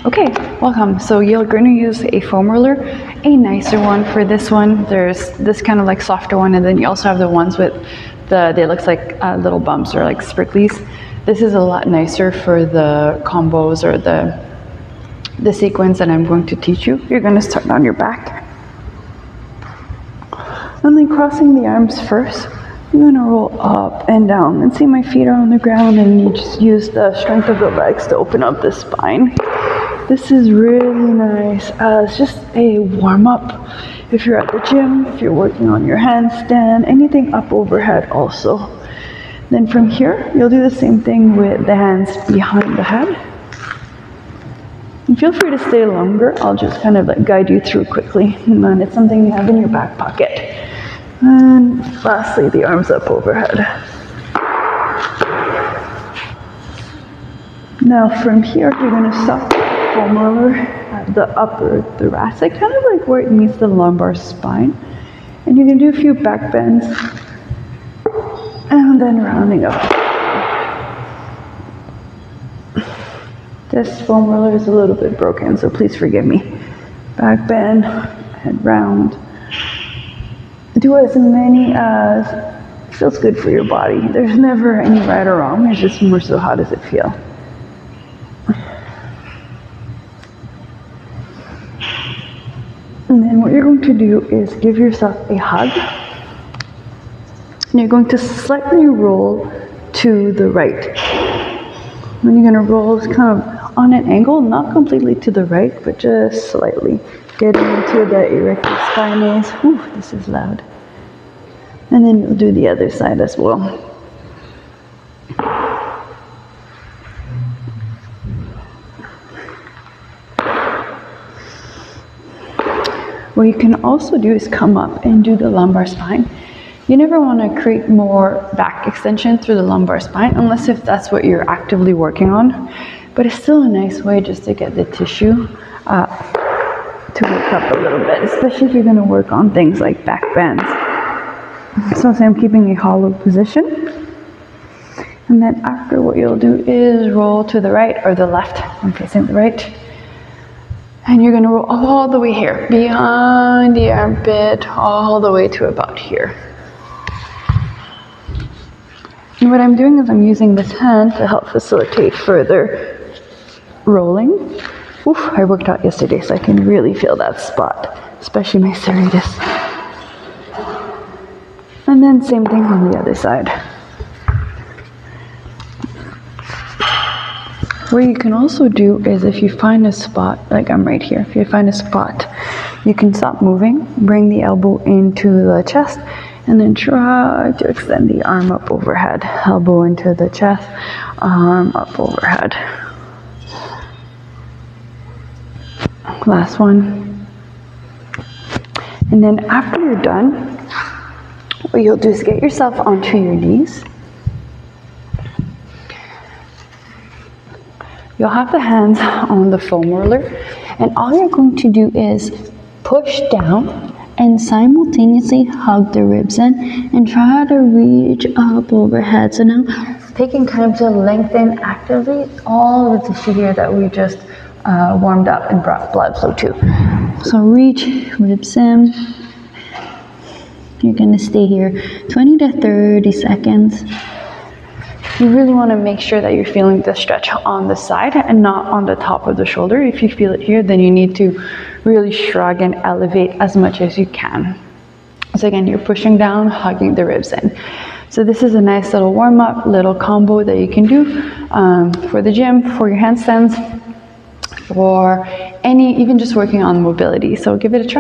Okay, welcome. So you're going to use a foam roller, a nicer one for this one. There's this kind of like softer one, and then you also have the ones with they looks like little bumps or like sprinklies. This is a lot nicer for the combos or the sequence that I'm going to teach you. You're going to start on your back. And then crossing the arms first. I'm going to roll up and down, and see my feet are on the ground, and you just use the strength of the legs to open up the spine. This is really nice. It's just a warm-up. If you're at the gym, if you're working on your handstand, anything up overhead also. Then from here, you'll do the same thing with the hands behind the head. And feel free to stay longer. I'll just kind of like guide you through quickly. And then it's something you have in your back pocket. And lastly, the arms up overhead. Now from here, you're going to stop the foam roller at the upper thoracic, kind of like where it meets the lumbar spine. And you can do a few back bends, and then rounding up. This foam roller is a little bit broken, so please forgive me. Back bend and round. Do as many as feels good for your body. There's never any right or wrong. It's just more so how does it feel. And then what you're going to do is give yourself a hug. And you're going to slightly roll to the right. When you're going to roll, it's kind of on an angle, not completely to the right, but just slightly. Getting into the erector spinae. Ooh, this is loud. And then we'll do the other side as well. What you can also do is come up and do the lumbar spine. You never want to create more back extension through the lumbar spine, unless if that's what you're actively working on. But it's still a nice way just to get the tissue to wake up a little bit, especially if you're going to work on things like back bends. So say I'm keeping a hollow position. And then after, what you'll do is roll to the right or the left. I'm facing the right. And you're going to roll all the way here, behind the armpit, all the way to about here. And what I'm doing is I'm using this hand to help facilitate further rolling. Oof, I worked out yesterday, so I can really feel that spot, especially my serratus. And then same thing on the other side. What you can also do is if you find a spot, like I'm right here, if you find a spot, you can stop moving, bring the elbow into the chest, and then try to extend the arm up overhead. Elbow into the chest, arm up overhead. Last one. And then after you're done, what you'll do is get yourself onto your knees. You'll have the hands on the foam roller, and all you're going to do is push down and simultaneously hug the ribs in and try to reach up overhead. So now taking time to lengthen actively all of the tissue here that we just warmed up and brought blood flow to. So reach, ribs in. You're going to stay here 20 to 30 seconds. You really want to make sure that you're feeling the stretch on the side and not on the top of the shoulder. If you feel it here, then you need to really shrug and elevate as much as you can. So again, you're pushing down, hugging the ribs in. So this is a nice little warm-up, little combo that you can do for the gym, for your handstands, for even just working on mobility. So give it a try.